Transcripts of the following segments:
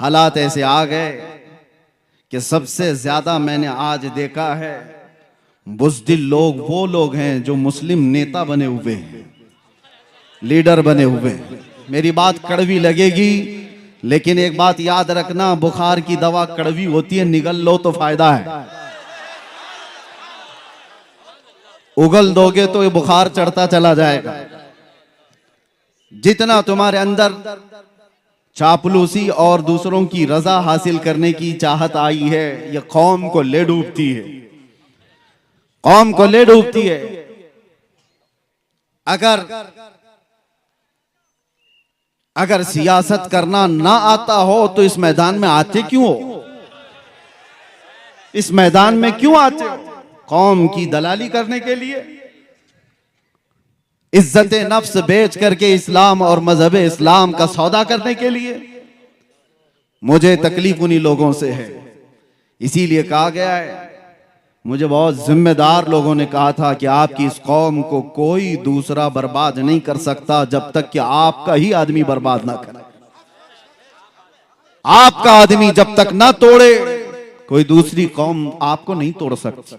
हालात ऐसे आ गए कि सबसे ज्यादा मैंने आज देखा है बुज़दिल लोग वो लोग हैं जो मुस्लिम नेता बने हुए हैं, लीडर बने हुए हैं। मेरी बात कड़वी लगेगी, लेकिन एक बात याद रखना, बुखार की दवा कड़वी होती है, निगल लो तो फायदा है। उगल दोगे तो ये बुखार चढ़ता चला जाएगा। जितना तुम्हारे अंदर चापलूसी और दूसरों की रजा हासिल करने की चाहत आई है, यह कौम को ले डूबती है, कौम को ले डूबती है। अगर सियासत करना ना आता हो तो इस मैदान में आते क्यों हो? इस मैदान में क्यों आते हो? कौम की दलाली करने के लिए, इज्जत नफ्स बेच करके इस्लाम और मजहब इस्लाम का सौदा करने के लिए। मुझे तकलीफ उन्हीं लोगों से है, इसीलिए कहा गया है, मुझे बहुत जिम्मेदार लोगों ने कहा था कि आपकी इस कौम को कोई दूसरा बर्बाद नहीं कर सकता जब तक कि आपका ही आदमी बर्बाद ना करे। आपका आदमी जब तक ना तोड़े कोई दूसरी कौम आपको नहीं तोड़ सकती।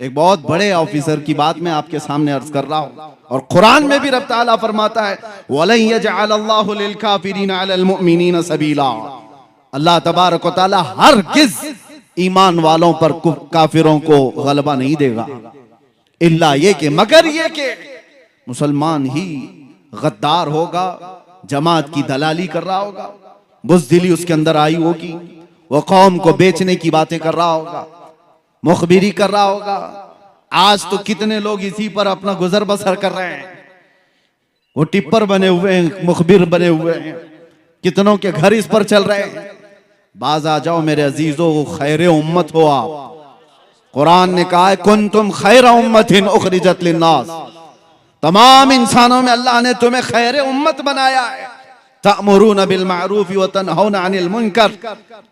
एक बहुत बड़े ऑफिसर की बात मैं आपके सामने अर्ज कर रहा हूं, और कुरान में भी रब ताला फरमाता है वलन यजअलल्लाहु लिलकाफिरीना अलल मुमिनीना सबीला। अल्लाह तबारक व तआला हरगिज़ ईमान वालों पर काफिरों को गलबा नहीं देगा, इल्ला ये कि मगर ये कि मुसलमान ही गद्दार होगा, जमात की दलाली कर रहा होगा, बुज़दिली उसके अंदर आई होगी, वो कौम को बेचने की बातें कर रहा होगा, मुखबिरी कर रहा होगा। आज तो कितने लोग इसी पर अपना गुजर बसर कर रहे हैं, वो टिप्पर बने हुए हैं, मुखबिर बने हुए हैं, कितनों के घर इस पर चल रहे हैं। बाज आ जाओ मेरे अजीजों, खैर उम्मत हो आप। कुरान ने कहा है कुंतुम खैर उम्मतिन उखरिजत लिन्नास, तमाम इंसानों में अल्लाह ने तुम्हें खैर उम्मत बनाया है। तअमुरूना बिल मारूफ व तनहौना अनिल मुनकर,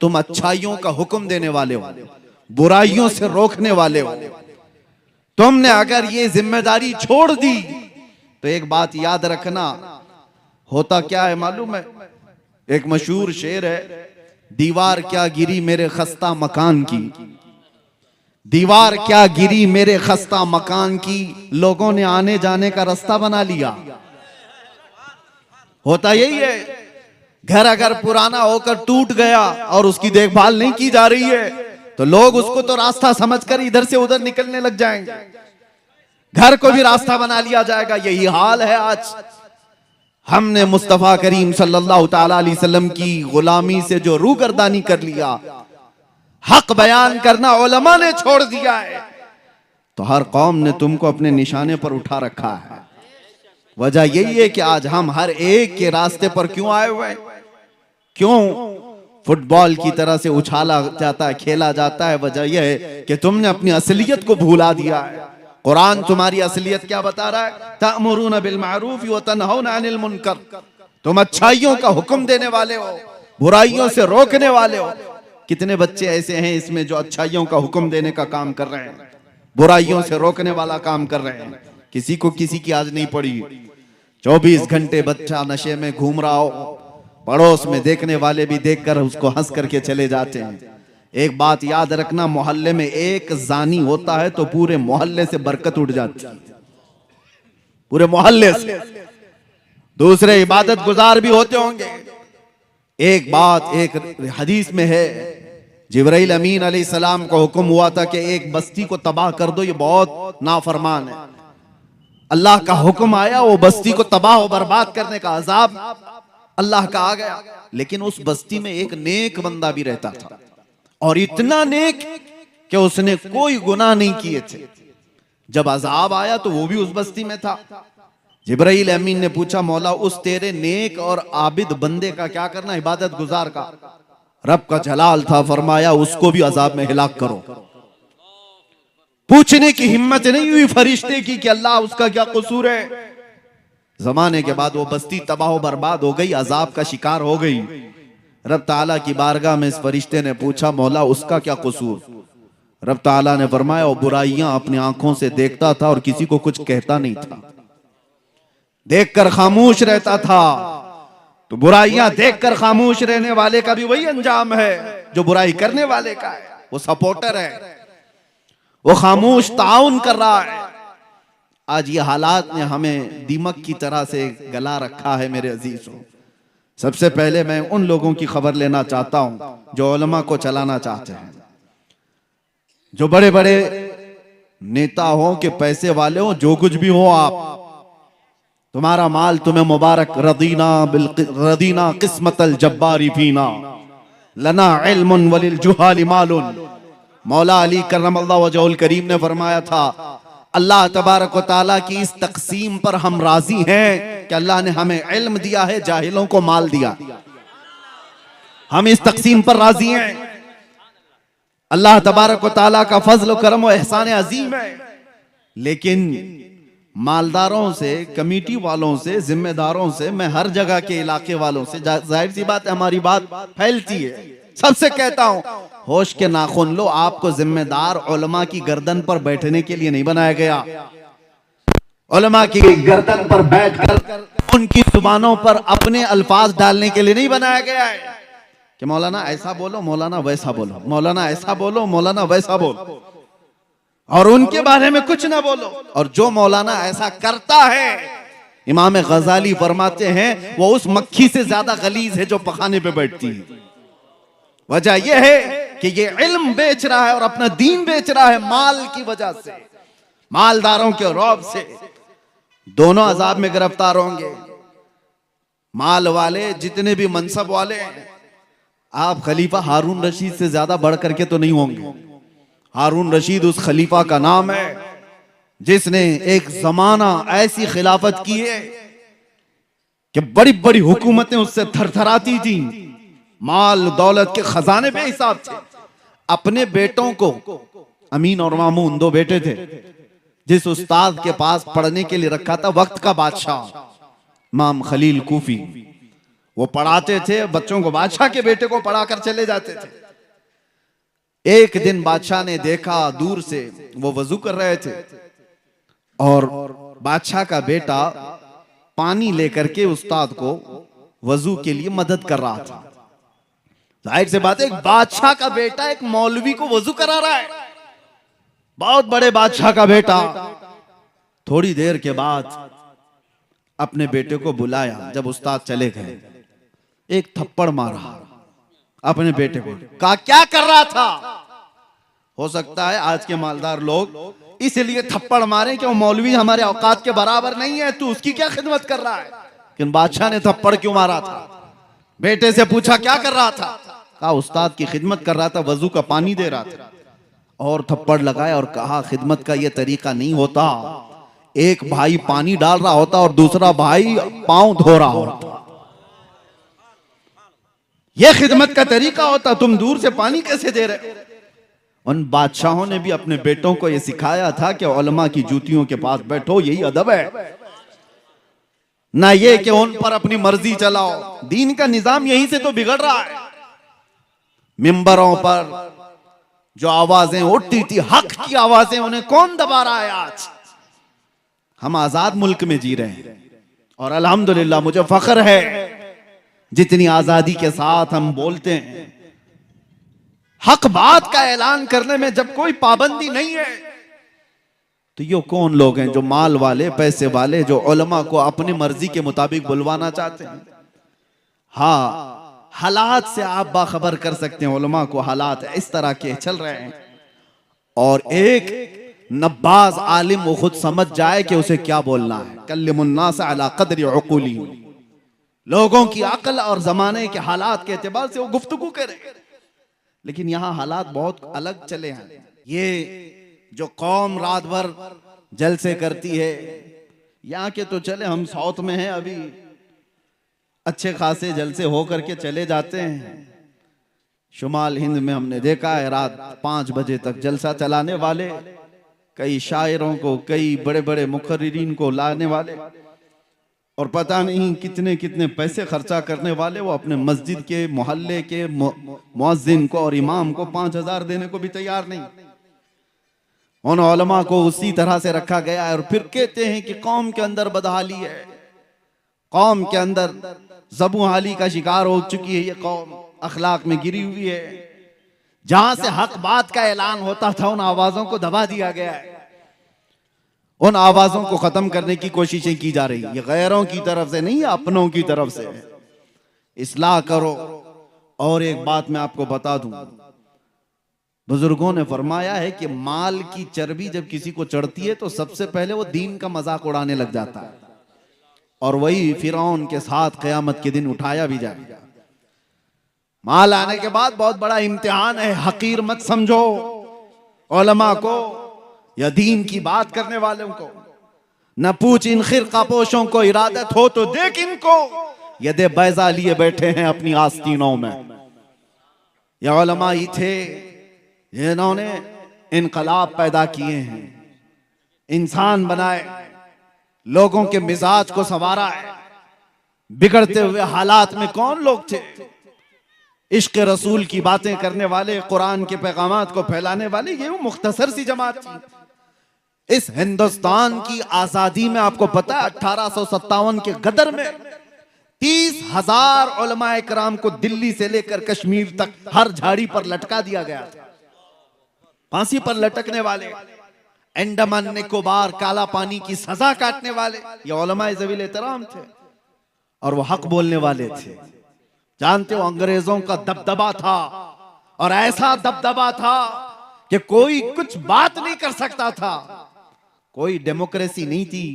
तुम अच्छाइयों का हुक्म देने वाले हो, बुराइयों से रोकने वाले हो। तुमने अगर ये जिम्मेदारी छोड़ दी तो एक बात याद रखना, होता क्या है मालूम है? एक मशहूर शेर है, दीवार क्या गिरी मेरे खस्ता मकान की, दीवार क्या गिरी मेरे खस्ता मकान की, लोगों ने आने जाने का रास्ता बना लिया। होता यही है, घर अगर पुराना होकर टूट गया और उसकी देखभाल नहीं की जा रही है तो लोग उसको तो रास्ता समझकर इधर से उधर निकलने लग जाएंगे, घर को भी रास्ता बना लिया जाएगा। यही हाल है आज। हमने मुस्तफा करीम सल्लल्लाहु ताला अलैहि वसल्लम की गुलामी से जो रूगर्दानी कर लिया, हक बयान करना उलमा ने छोड़ दिया है, तो हर कौम ने तुमको अपने निशाने पर उठा रखा है। वजह यही है कि आज हम हर एक के रास्ते पर क्यों आए हुए हैं? क्यों फुटबॉल की तरह से उछाला जाता है, खेला जाता है? वजह यह है कि तुमने अपनी असलियत को भुला दिया है। कुरान तुम्हारी असलियत क्या बता रहा है? तअमुरूना बिल मारूफ व तनहौना अनिल मुनकर, तुम अच्छाइयों का हुक्म देने वाले हो, बुराइयों से रोकने वाले हो। कितने बच्चे ऐसे हैं इसमें जो अच्छाइयों का हुक्म देने का काम कर रहे हैं, बुराइयों से रोकने वाला काम कर रहे हैं। किसी को किसी की आज नहीं पड़ी। 24 घंटे बच्चा नशे में घूम रहा हो, पड़ोस में देखने वाले भी देखकर उसको हंस करके चले जाते हैं। एक बात याद रखना, मोहल्ले में एक जानी होता है तो पूरे मोहल्ले से बरकत उठ जाती है, पूरे मोहल्ले से। दूसरे इबादत गुजार भी होते होंगे। एक बात, एक हदीस में है, जिब्राइल अमीन अलैहिस्सलाम को हुक्म हुआ था कि एक बस्ती को तबाह कर दो, ये बहुत नाफरमान है। अल्लाह का हुक्म आया, वो बस्ती को तबाह और बर्बाद करने का अजाब अल्लाह का आ गया। लेकिन उस बस्ती में एक नेक बंदा भी रहता था, और इतना नेक कि उसने कोई गुनाह नहीं किए थे। जब अजाब आया तो वो भी उस बस्ती में था। जिब्राइल अमीन ने पूछा, मौला उस तेरे नेक और आबिद बंदे का क्या करना, इबादत गुजार का? रब का जलाल था, फरमाया उसको भी अजाब में हिलाक करो। पूछने की हिम्मत नहीं हुई फरिश्ते की कि अल्लाह उसका क्या कसूर है। जमाने के बाद वो बस्ती तबाह बर्बाद हो गई, अजाब का शिकार हो गई। रब ताला की बारगाह में इस फरिश्ते ने पूछा, मौला उसका क्या कसूर? रब ताला ने फरमाया, वो बुराइयां अपनी आंखों से देखता था और किसी को कुछ कहता नहीं था, देखकर खामोश रहता था। तो बुराइयां देखकर खामोश रहने वाले का भी वही अंजाम है जो बुराई करने वाले का है। वो सपोर्टर है, वो खामोश ताउन कर रहा है। आज ये हालात ने हमें दीमक की तरह से गला रखा है मेरे अजीजों। सबसे पहले मैं उन लोगों की खबर लेना चाहता हूं जो उलमा को चलाना चाहते हैं, जो बड़े बड़े नेता हो कि पैसे वाले हो, जो कुछ भी हो आप, तुम्हारा माल तुम्हें मुबारक। रदीना किस्मतल जब्बारी फीना लना इल्मुन वलिल जुहाली मालुन। मौला अली करमल्लाहु वजहुल करीम ने फरमाया था, अल्लाह तबारक व तआला की इस तकसीम पर हम राजी हैं कि अल्लाह ने हमें इल्म दिया है, जाहिलों को माल दिया। हम इस तकसीम पर राजी हैं। अल्लाह तबारक व तआला का फजल करम व एहसान अजीम है। लेकिन मालदारों से, कमेटी वालों से, जिम्मेदारों से, मैं हर जगह के इलाके वालों से, जाहिर सी बात है हमारी बात फैलती है, सबसे कहता हूं, होश के नाखून लो। आपको जिम्मेदार उलमा की गर्दन पर बैठने के लिए नहीं बनाया गया। उलमा की गर्दन पर बैठकर उनकी जुबानों पर अपने अल्फाज डालने के लिए नहीं बनाया गया है कि मौलाना ऐसा बोलो, मौलाना वैसा बोलो, मौलाना ऐसा बोलो, मौलाना वैसा बोलो, और उनके बारे में कुछ ना बोलो। और जो मौलाना ऐसा करता है, इमाम गजाली फरमाते हैं, वो उस मक्खी से ज्यादा गलीज है जो पखाने पे बैठती है। वजह यह है कि ये इल्म बेच रहा है और अपना दीन बेच रहा है माल की वजह से, मालदारों के रौब से। दोनों अजाब में गिरफ्तार होंगे। माल वाले, जितने भी मनसब वाले हैं, आप खलीफा हारून रशीद से ज्यादा बढ़ करके तो नहीं होंगे। हारून रशीद उस खलीफा का नाम है जिसने एक जमाना ऐसी खिलाफत की है कि बड़ी बड़ी हुकूमतें उससे थरथराती थी। माल दौलत के खजाने पे हिसाब थे। अपने बेटों को, अमीन और मामून दो बेटे थे, जिस उस्ताद के पास पढ़ने के लिए रखा था वक्त का बादशाह इमाम खलील कूफी, वो पढ़ाते थे बच्चों को, बादशाह के बेटे को पढ़ाकर चले जाते थे। एक दिन बादशाह ने देखा दूर से, वो वजू कर रहे थे और बादशाह का बेटा पानी लेकर के उस्ताद को वजू के लिए मदद कर रहा था। जाहिर से बात है, एक बादशाह का बेटा एक मौलवी को वजू करा रहा है, बहुत बड़े बादशाह का बेटा। थोड़ी देर के बाद अपने बेटे को बुलाया। जब उस्ताद चले गए, एक थप्पड़ मारा अपने बेटे को, कहा क्या कर रहा था। हो सकता है आज के मालदार लोग इसलिए थप्पड़ मारे कि वो मौलवी हमारे औकात के बराबर नहीं है, तू उसकी क्या खिदमत कर रहा है। लेकिन बादशाह ने थप्पड़ क्यों मारा था? बेटे से पूछा क्या कर रहा था, कहा उस्ताद की खिदमत कर रहा था, वजू का पानी दे रहा था। और थप्पड़ लगाया और कहा खिदमत का यह तरीका नहीं होता, एक भाई पानी डाल रहा होता और दूसरा भाई पांव धो रहा होता, यह खिदमत का तरीका होता, तुम दूर से पानी कैसे दे रहे हो। उन बादशाहों ने भी अपने बेटों को यह सिखाया था कि उलमा की जूतियों के पास बैठो, यही अदब है, ना ये कि उन पर अपनी मर्जी चलाओ। दीन का निजाम यहीं से तो बिगड़ रहा है। मिंबरों पर जो आवाजें उठती थी, हक की आवाजें, उन्हें कौन दबा रहा है। आज हम आजाद मुल्क में जी रहे हैं और अल्हम्दुलिल्लाह मुझे फख्र है जितनी आजादी के साथ हम बोलते हैं। हक बात का ऐलान करने में जब कोई पाबंदी नहीं है, तो ये कौन लोग हैं जो माल वाले, पैसे वाले, जो उलमा को अपनी मर्जी के मुताबिक बुलवाना चाहते हैं। हाँ, हालात से आप बाखबर कर सकते हैं उलमा को, हालात इस तरह के चल रहे हैं। और एक नब्बाज आलिम वो खुद समझ जाए कि उसे क्या बोलना है। कल्लिमुन्नास अला क़द्रि उक़ूली, लोगों की अक्ल और जमाने के हालात के एतबार से वो गुफ्तगू करे। लेकिन यहाँ हालात बहुत अलग चले हैं। ये जो कौम रात भर जलसे करती है, यहाँ के तो चले, हम साउथ में हैं, अभी अच्छे खासे जलसे हो करके चले जाते हैं। शुमाल हिंद में हमने देखा है रात 5 बजे तक जलसा चलाने वाले, कई शायरों को, कई बड़े बड़े मुकर्रिरीन को लाने वाले, और पता नहीं कितने कितने पैसे खर्चा करने वाले। वो अपने मस्जिद के, मोहल्ले के मुअज्जिन को और इमाम को 5,000 देने को भी तैयार नहीं। उन उलमा को उसी तरह से रखा गया है और फिर कहते हैं कि कौम के अंदर बदहाली है, कौम के अंदर ज़बू हाली का शिकार हो चुकी है ये कौम, अखलाक में गिरी हुई है। जहां से हक बात का ऐलान होता था उन आवाजों को दबा दिया गया है, उन आवाजों को खत्म करने की कोशिशें की जा रही है। ये गैरों की तरफ से नहीं, अपनों की तरफ से है। इस्लाह करो। और एक बात मैं आपको बता दूं, बुजुर्गों ने फरमाया है कि माल की चर्बी जब किसी को चढ़ती है तो सबसे पहले वो दीन का मजाक उड़ाने लग जाता है, और वही फिरौन के साथ क़यामत के दिन उठाया भी जाएगा। माल आने के बाद बहुत बड़ा इम्तिहान है, हकीर मत समझो उलमा को या दीन की बात करने वालों को। न पूछ इन खिरका पोशों को, इरादत हो तो देख इनको, यदे बैजा लिए बैठे हैं अपनी आस्तीनों में। या उलमा ही थे जिन्होंने इनकलाब पैदा किए हैं, इंसान बनाए, लोगों के मिजाज को संवारा है। बिगड़ते हुए हालात में कौन लोग थे? इश्क रसूल की बातें करने वाले, कुरान के पैगामात को फैलाने वाले, ये वो मुख्तसर सी जमात थी। इस हिंदुस्तान की आजादी में आपको पता है 1857 के गदर में 30,000 उलमाए कराम को दिल्ली से लेकर कश्मीर तक हर झाड़ी पर लटका दिया गया था। फांसी पर लटकने वाले, अंडमान निकोबार काला पानी की सजा काटने वाले, ये उलमाए ज़वील एहतराम थे और वो हक बोलने वाले थे। जानते हो अंग्रेजों का दबदबा था, और ऐसा दबदबा था कि कोई कुछ बात नहीं कर सकता था। कोई डेमोक्रेसी नहीं थी,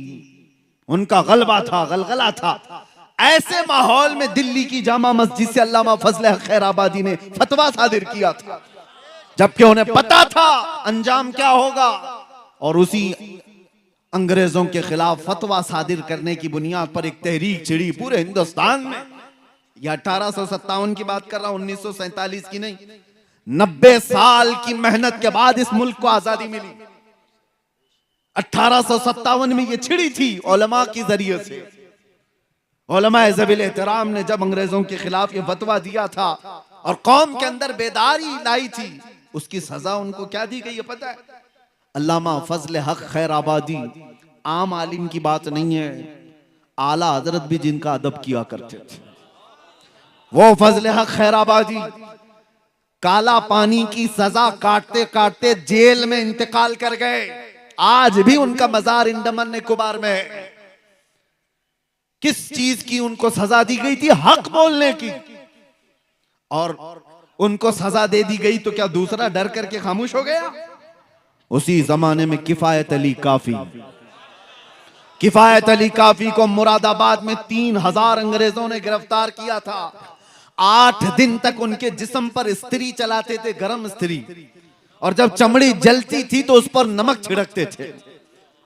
उनका गलबा था, गलगला था। ऐसे माहौल में दिल्ली की जामा मस्जिद से अल्लामा फजल हक खैराबादी ने फतवा सादिर किया था, जबकि उन्हें पता था अंजाम क्या होगा। और उसी अंग्रेजों के खिलाफ फतवा सादिर करने की बुनियाद पर एक तहरीक छिड़ी पूरे हिंदुस्तान में। यह 1857 की बात कर रहा हूं, 1947 की नहीं। 90 साल की मेहनत के बाद इस मुल्क को आजादी मिली। 1857 में यह छिड़ी थी उलमा के जरिए से। उलमाए ज़वील एहतराम ने जब अंग्रेजों के खिलाफ यह फतवा दिया था और कौम के अंदर बेदारी लाई थी, उसकी सजा उनको क्या दी गई है पता है? अल्लामा फजल हक खैराबादी आम आलिम की बात नहीं है, आला हजरत भी जिनका अदब किया करते थे, वो फजल हक खैराबादी काला पानी की सजा काटते काटते जेल में इंतकाल कर गए। आज भी उनका मजार अंडमान निकोबार में है। किस चीज की उनको सजा दी गई थी? हक बोलने की। और उनको सजा दे दी गई तो क्या दूसरा डर करके खामोश हो गया? उसी जमाने में किफायत अली काफी, किफायत अली काफी को मुरादाबाद में 3,000 अंग्रेजों ने गिरफ्तार किया था। 8 दिन तक उनके जिस्म पर इस्त्री चलाते थे, गरम इस्त्री, और जब चमड़ी जलती थी तो उस पर नमक छिड़कते थे।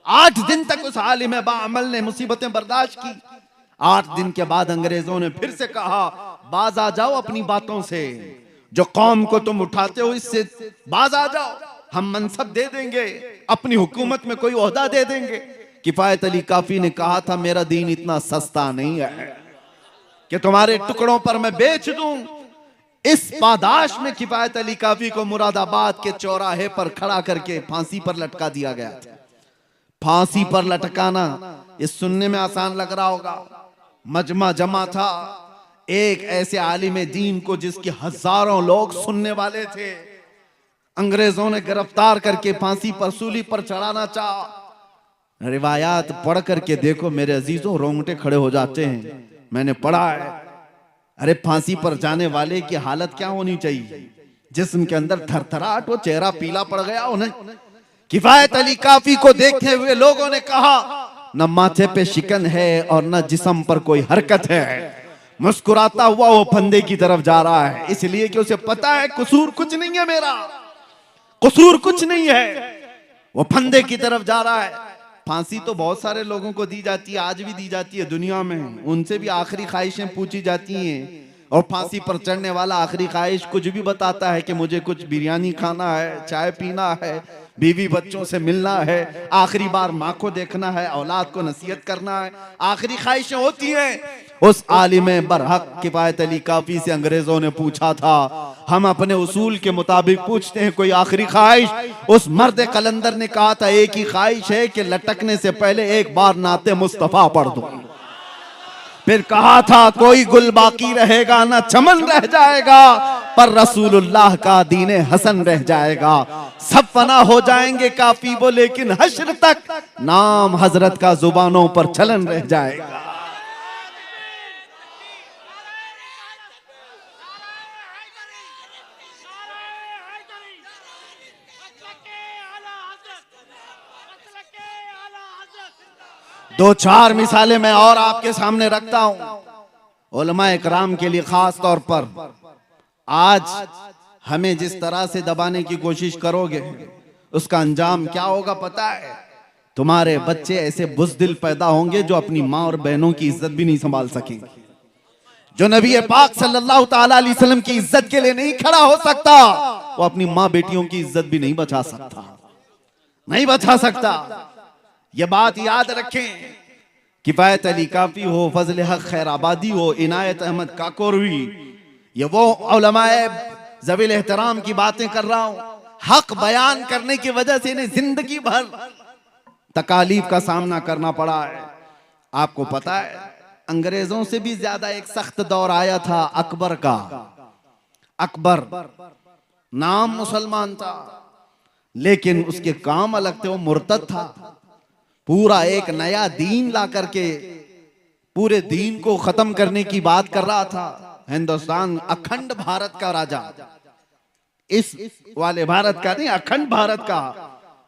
8 दिन तक उस आलिम बाअमल ने मुसीबतें बर्दाश्त की। 8 दिन के बाद अंग्रेजों ने फिर से कहा, बाज आ जाओ अपनी बातों से, जो कौम को तुम उठाते हो इससे बाज आ जाओ, हम मनसब दे देंगे, अपनी हुकूमत में कोई ओहदा दे देंगे। किफायत अली काफी ने कहा था, मेरा दीन इतना सस्ता नहीं है कि तुम्हारे टुकड़ों पर मैं बेच दूं। इस पादाश में किफायत अली काफी को मुरादाबाद के चौराहे पर खड़ा करके फांसी पर लटका दिया गया था। फांसी पर लटकाना ये सुनने में आसान लग रहा होगा, मजमा जमा था एक ऐसे आलिम दीन को जिसके हजारों लोग सुनने वाले थे। अंग्रेजों ने गिरफ्तार करके फांसी पर, सूली पर चढ़ाना चाहा। रिवायात पढ़ करके देखो मेरे अजीजों, रोंगटे खड़े हो जाते हैं। मैंने पढ़ा है, अरे फांसी पर जाने वाले की हालत क्या होनी चाहिए? जिस्म के अंदर थरथराहट, वो चेहरा पीला पड़ गया उन्हें। किफायत अली काफी को देखते हुए लोगों ने कहा, न माथे पे शिकन है और न जिस्म पर कोई हरकत है। मुस्कुराता हुआ वो फंदे की तरफ जा रहा है, इसलिए कि उसे पता है कसूर कुछ नहीं है, मेरा कसूर कुछ नहीं है। वो फंदे की तरफ जा रहा है। फांसी तो बहुत सारे लोगों को दी जाती है, आज भी दी जाती है दुनिया में। उनसे भी आखिरी ख्वाहिशें पूछी जाती हैं, और फांसी पर चढ़ने वाला आखिरी ख्वाहिश कुछ भी बताता है कि मुझे कुछ बिरयानी खाना है, चाय पीना है, बीवी बच्चों से मिलना है, आखिरी बार माँ को देखना है, औलाद को नसीहत करना है, आखिरी ख्वाहिशें होती हैं। उस आलिम बरहक किफायत अली काफी से अंग्रेजों ने पूछा था, हम अपने उसूल के मुताबिक पूछते हैं कोई आखिरी ख्वाहिश? उस मर्द कलंदर ने कहा था, एक ही ख्वाहिश है कि लटकने से पहले एक बार नाते मुस्तफा पढ़ दो। फिर कहा था कोई गुल बाकी रहेगा ना चमन रह जाएगा, पर रसूलुल्लाह का दीने हसन रह जाएगा। सब फना हो जाएंगे काफी वो, लेकिन हश्र तक नाम हजरत का जुबानों पर चलन रह जाएगा। दो चार मिसालें मैं और आपके सामने रखता हूं उलमा इकराम के लिए खास तौर पर। आज हमें जिस तरह से दबाने की कोशिश करोगे उसका अंजाम क्या होगा पता है? तुम्हारे बच्चे ऐसे बुज़दिल पैदा होंगे जो अपनी माँ और बहनों की इज्जत भी नहीं संभाल सकेंगे। जो नबी पाक सल्लल्लाहु ताला अलैहि वसल्लम की इज्जत के लिए नहीं खड़ा हो सकता, वो अपनी माँ बेटियों की इज्जत भी नहीं बचा सकता, नहीं बचा सकता। ये बात याद रखें। किफायत अली काफी हो, फजल हक खैराबादी हो, इनायत अहमद काकोरवी, ये वो उलमाए ज़वील एहतराम की बातें कर रहा हूं। हक बयान करने की वजह से इन्हें जिंदगी भर तकालीफ का सामना करना पड़ा है। आपको पता है अंग्रेजों से भी ज्यादा एक सख्त दौर आया था अकबर का। अकबर नाम मुसलमान था लेकिन उसके काम अलग थे, वो मुर्तद था। पूरा एक नया दीन ला करके पूरे दीन को खत्म करने की बात कर रहा था। हिंदुस्तान अखंड भारत का राजा, इस वाले भारत का नहीं, अखंड भारत का।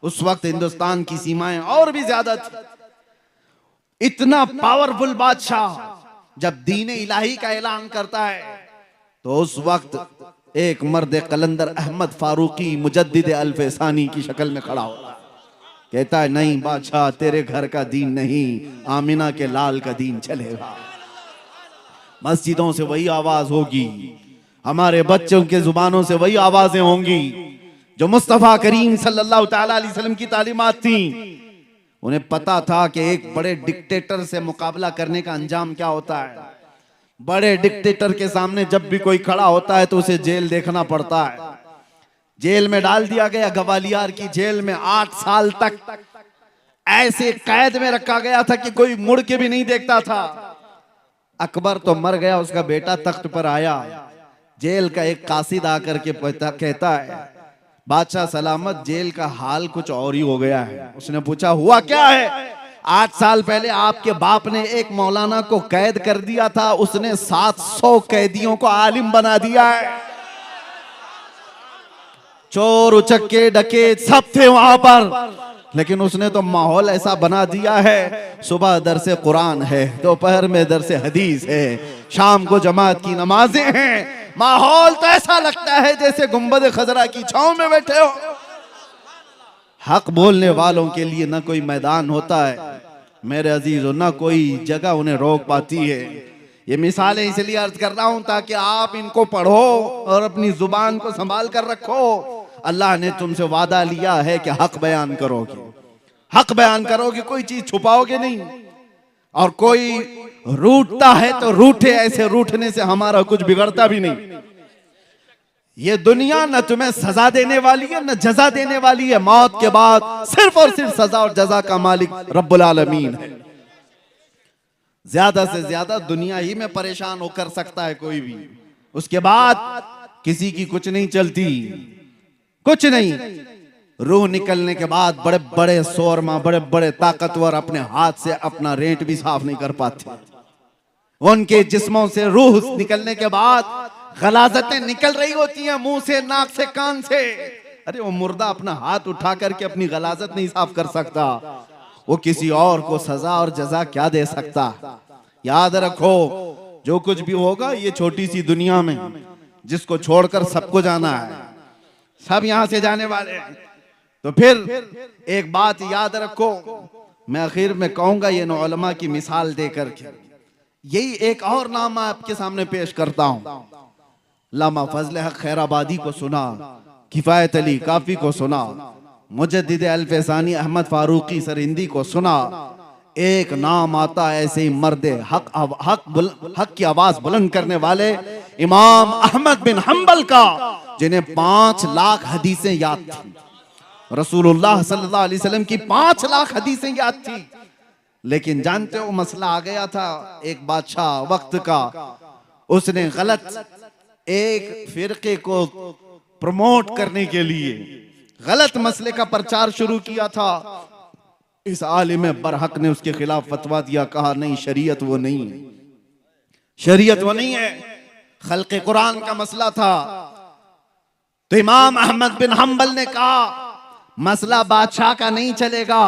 उस वक्त हिंदुस्तान की सीमाएं और भी ज्यादा थी। इतना पावरफुल बादशाह जब दीन इलाही का ऐलान करता है तो उस वक्त एक मर्द कलंदर अहमद फारूकी मुजद्दिद अल्फसानी की शक्ल में खड़ा होता है। कहता है नहीं बादशाह, तेरे घर का दीन नहीं, आमिना के लाल का दीन चलेगा। मस्जिदों से वही आवाज होगी, हमारे बच्चों के जुबानों से वही आवाजें होंगी जो मुस्तफा करीम सल्लल्लाहु ताला अलैहि वसल्लम की तालीमात थी। उन्हें पता था कि एक बड़े डिक्टेटर से मुकाबला करने का अंजाम क्या होता है। बड़े डिक्टेटर के सामने जब भी कोई खड़ा होता है तो उसे जेल देखना पड़ता है। जेल में डाल दिया गया, ग्वालियर की जेल में 8 साल तक ऐसे कैद में रखा गया था कि कोई मुड़ के भी नहीं देखता था। अकबर तो मर गया, उसका बेटा तख्त पर आया। जेल का एक कासिद आकर के कहता है बादशाह सलामत, जेल का हाल कुछ और ही हो गया है। उसने पूछा हुआ क्या है? 8 साल पहले आपके बाप ने एक मौलाना को कैद कर दिया था, उसने 700 कैदियों को आलिम बना दिया है। चोर उचक्के डकैत सब थे वहां पर, लेकिन उसने तो माहौल ऐसा बना दिया है। सुबह दरसे कुरान है, दोपहर में दरसे हदीस है, शाम को जमात की नमाजें हैं। माहौल तो ऐसा लगता है जैसे गुंबद खजरा की छांव में बैठे हो। हक बोलने वालों के लिए ना कोई मैदान होता है मेरे अजीजों, ना कोई जगह उन्हें रोक पाती है। ये मिसालें इसलिए अर्ज कर रहा हूं ताकि आप इनको पढ़ो और अपनी जुबान को संभाल कर रखो। अल्लाह ने तुमसे वादा लिया है कि हक बयान करोगे, हक बयान करोगे, कोई चीज छुपाओगे नहीं। और कोई रूठता है तो रूठे, ऐसे रूठने से हमारा कुछ बिगड़ता भी नहीं। ये दुनिया न तुम्हें सजा देने वाली है न जजा देने वाली है। मौत के बाद सिर्फ और सिर्फ सजा और जजा का मालिक रब्बुल आलमीन है। ज्यादा से ज्यादा दुनिया ही में परेशान होकर सकता है कोई भी, उसके बाद किसी की कुछ नहीं चलती, कुछ नहीं। रूह निकलने के बाद बड़े बड़े शोरमा, बड़े बड़े ताकतवर अपने हाथ से अपना रेंट भी साफ नहीं कर पाते। उनके जिस्मों से रूह निकलने के बाद गलाजतें निकल रही होती हैं मुंह से, नाक से, कान से। अरे वो मुर्दा अपना हाथ उठा करके अपनी गलाजत नहीं साफ कर सकता, वो किसी और को सजा और जजा क्या दे सकता। याद रखो जो कुछ भी होगा ये छोटी सी दुनिया में, जिसको छोड़कर सबको जाना है, सब यहां से जाने वाले हैं। तो फिर एक बात याद रखो, मैं आखिर में कहूंगा ये उलमा की मिसाल देकर के यही एक और नाम आपके सामने पेश करता हूं। लामा फजल हक खैराबादी को सुना, किफायत अली काफी को सुना, मुजद्दिद अल्फसानी अहमद फारूकी सरहिंदी को सुना। एक नाम आता ऐसे ही मर्द हक की आवाज बुलंद करने वाले इमाम अहमद बिन हंबल का, जिन्हें 5 लाख हदीसें याद थी। रसूलुल्लाह सल्लल्लाहु अलैहि वसल्लम की 5 लाख हदीसें याद थी। लेकिन जानते हो मसला आ गया था, एक बादशाह वक्त का, उसने गलत एक फिरके को प्रमोट करने के लिए गलत मसले का प्रचार शुरू किया था। इस आलिम बरहक ने उसके खिलाफ फतवा दिया, कहा नहीं शरीयत वो नहीं है, शरीयत वो नहीं है, खल्क़े कुरान का मसला था। तो इमाम अहमद बिन हम्बल ने कहा मसला बादशाह का नहीं चलेगा,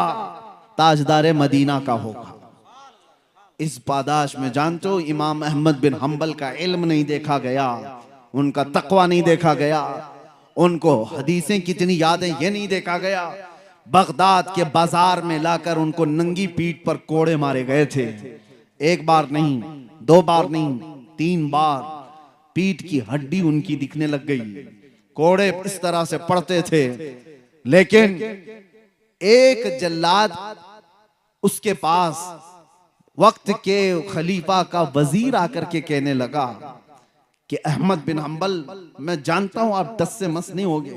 ताजदार मदीना का होगा। इस पादाश में जानते हो इमाम अहमद बिन हम्बल का इल्म नहीं देखा गया, उनका तकवा नहीं देखा गया, उनको हदीसें कितनी याद हैं ये नहीं देखा गया। बगदाद के बाजार में लाकर उनको नंगी पीठ पर कोड़े मारे गए थे, एक बार नहीं, दो बार नहीं, 3 बार पीठ की हड्डी उनकी दिखने लग गई, कोड़े इस तरह से पड़ते थे। लेकिन एक जल्लाद उसके पास वक्त के खलीफा का वजीर आकर के कहने लगा कि अहमद बिन हम्बल, मैं जानता हूं आप 10 से मस नहीं होगे,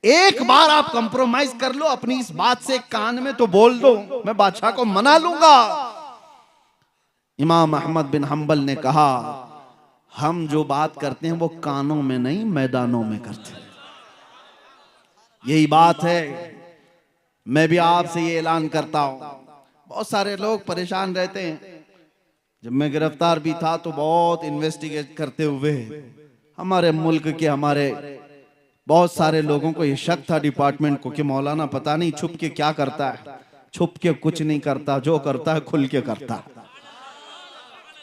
एक बार आप कंप्रोमाइज कर लो अपनी इस बात से, कान में तो बोल दो, मैं बादशाह को मना लूंगा। इमाम अहमद बिन हम्बल ने कहा हम जो बात करते हैं वो कानों में नहीं मैदानों में करते हैं, यही बात है। मैं भी आपसे ये ऐलान करता हूं, बहुत सारे लोग परेशान रहते हैं। जब मैं गिरफ्तार भी था तो बहुत इन्वेस्टिगेट करते हुए हमारे मुल्क के हमारे बहुत सारे लोगों को ये शक था डिपार्टमेंट को कि मौलाना पता नहीं छुप के क्या करता है। छुप के कुछ नहीं करता, जो करता है खुल के करता है।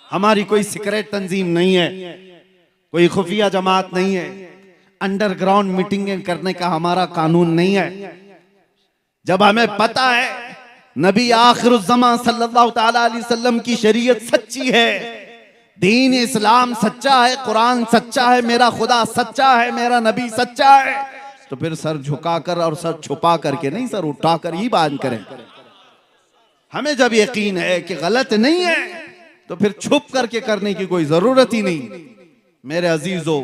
हमारी कोई सीक्रेट तंजीम नहीं है, कोई खुफिया जमात नहीं है, अंडरग्राउंड मीटिंगें करने का हमारा कानून नहीं है। जब हमें पता है नबी आखिरुज़्ज़मान सल्लल्लाहु तआला अलैहि वसल्लम की शरीयत सच्ची है, दीन इस्लाम सच्चा है, कुरान सच्चा है, मेरा खुदा सच्चा है, मेरा नबी सच्चा है, तो फिर सर झुकाकर और सर छुपा करके नहीं, सर उठाकर ही बात करें। हमें जब यकीन है कि गलत नहीं है तो फिर छुप करके करने की कोई जरूरत ही नहीं। मेरे अजीजों,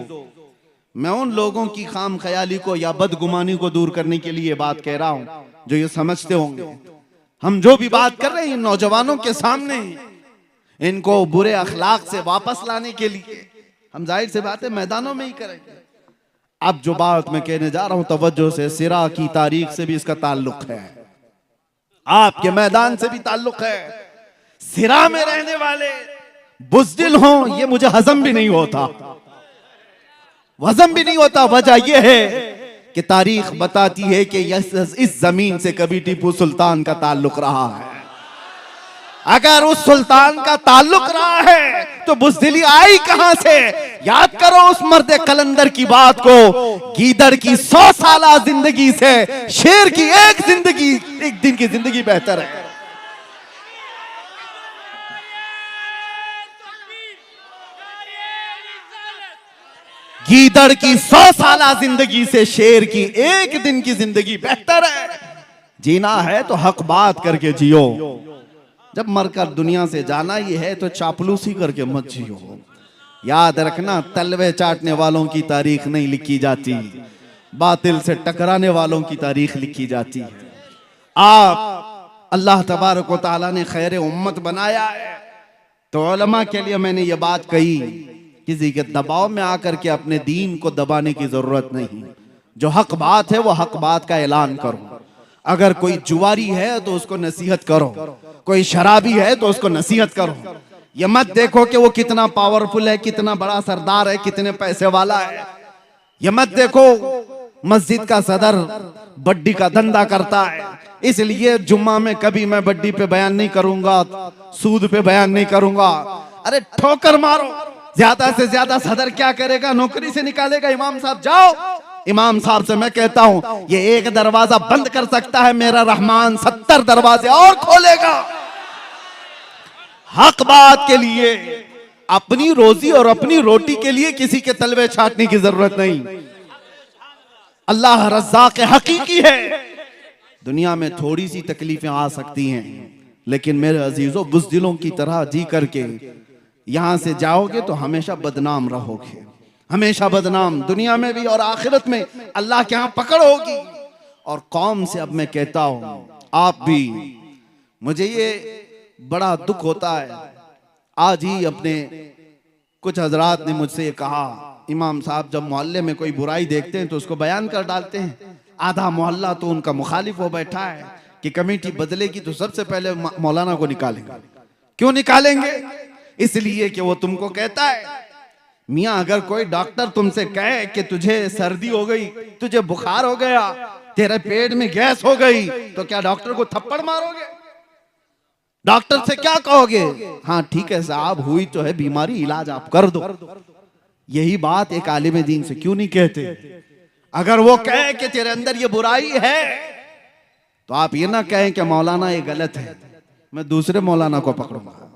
मैं उन लोगों की खाम ख्याली को या बदगुमानी को दूर करने के लिए बात कह रहा हूं जो ये समझते होंगे हम जो भी बात कर रहे हैं नौजवानों के सामने, इनको बुरे अखलाक से वापस लाने के लिए हम जाहिर से बात है मैदानों में ही करेंगे। अब जो बात मैं कहने जा रहा हूं तवज्जो से, सिरा की तारीख से भी इसका ताल्लुक है, आपके मैदान से भी ताल्लुक है। सिरा में रहने वाले बुज़दिल हों ये मुझे हजम भी नहीं होता, हजम भी नहीं होता। वजह यह है कि तारीख बताती है कि इस जमीन से कभी टीपू सुल्तान का ताल्लुक रहा है। अगर उस सुल्तान का ताल्लुक रहा है तो बुज़दिली आई कहां से? याद करो उस मर्द कलंदर की बात को, गीदड़ की 100 साला जिंदगी से शेर की एक दिन की जिंदगी बेहतर है। गीदड़ की 100 साला जिंदगी से शेर की एक दिन की जिंदगी बेहतर है। जीना है तो हक बात करके जियो, जब मरकर दुनिया से जाना ही है तो चापलूसी करके मत जियो। याद रखना, तलवे चाटने वालों की तारीख नहीं लिखी जाती, बातिल से टकराने वालों की तारीख लिखी जाती है। आप अल्लाह तबारक व तआला ने खैर उम्मत बनाया है तो उलमा के लिए मैंने ये बात कही, किसी के दबाव में आकर के अपने दीन को दबाने की जरूरत नहीं। जो हक बात है वो हक बात का ऐलान करो। अगर कोई जुआरी है तो उसको नसीहत करो, कोई शराबी है तो उसको नसीहत करो। ये मत देखो कि वो कितना पावरफुल है, कितना बड़ा सरदार है, कितने पैसे वाला है। ये मत देखो मस्जिद का सदर बड्डी का धंधा करता है इसलिए जुम्मा में कभी मैं बड्डी पे बयान नहीं करूंगा, सूद पे बयान नहीं करूंगा। अरे ठोकर मारो, ज्यादा से ज्यादा सदर क्या करेगा, नौकरी से निकालेगा। इमाम साहब जाओ, इमाम साहब से मैं कहता हूं ये एक दरवाजा बंद कर सकता है, मेरा रहमान 70 दरवाजे और खोलेगा। हक बात के लिए, अपनी रोजी और अपनी रोटी के लिए किसी के तलवे छाटने की जरूरत नहीं। अल्लाह रज़्ज़ाक़ हकीकी है। दुनिया में थोड़ी सी तकलीफें आ सकती हैं लेकिन मेरे अजीजों बुज़दिलों की तरह जी करके यहां से जाओगे तो हमेशा बदनाम रहोगे, हमेशा बदनाम, दुनिया में भी और आखिरत में अल्लाह के यहां पकड़ होगी। और कौम से अब मैं कहता हूं, आप भी, मुझे ये बड़ा दुख होता है। आज ही अपने कुछ हजरात ने मुझसे कहा, इमाम साहब जब मोहल्ले में कोई बुराई देखते हैं तो उसको बयान कर डालते हैं। आधा मोहल्ला तो उनका मुखालिफ हो बैठा है कि कमेटी बदलेगी तो सबसे पहले मौलाना को निकालेंगे। क्यों निकालेंगे? इसलिए कि वो तुमको कहता है, मियाँ अगर कोई डॉक्टर तुमसे कहे कि तुझे सर्दी हो गई, तुझे बुखार हो गया, तेरे पेट में गैस हो गई, तो क्या डॉक्टर को थप्पड़ मारोगे? डॉक्टर से क्या कहोगे? हाँ ठीक है साहब, हुई तो है बीमारी, इलाज आप कर दो। यही बात एक आलिम दीन से क्यों नहीं कहते? अगर वो कहे कि तेरे अंदर ये बुराई है तो आप ये ना कहें कि मौलाना ये गलत है, मैं दूसरे मौलाना को पकड़ूंगा।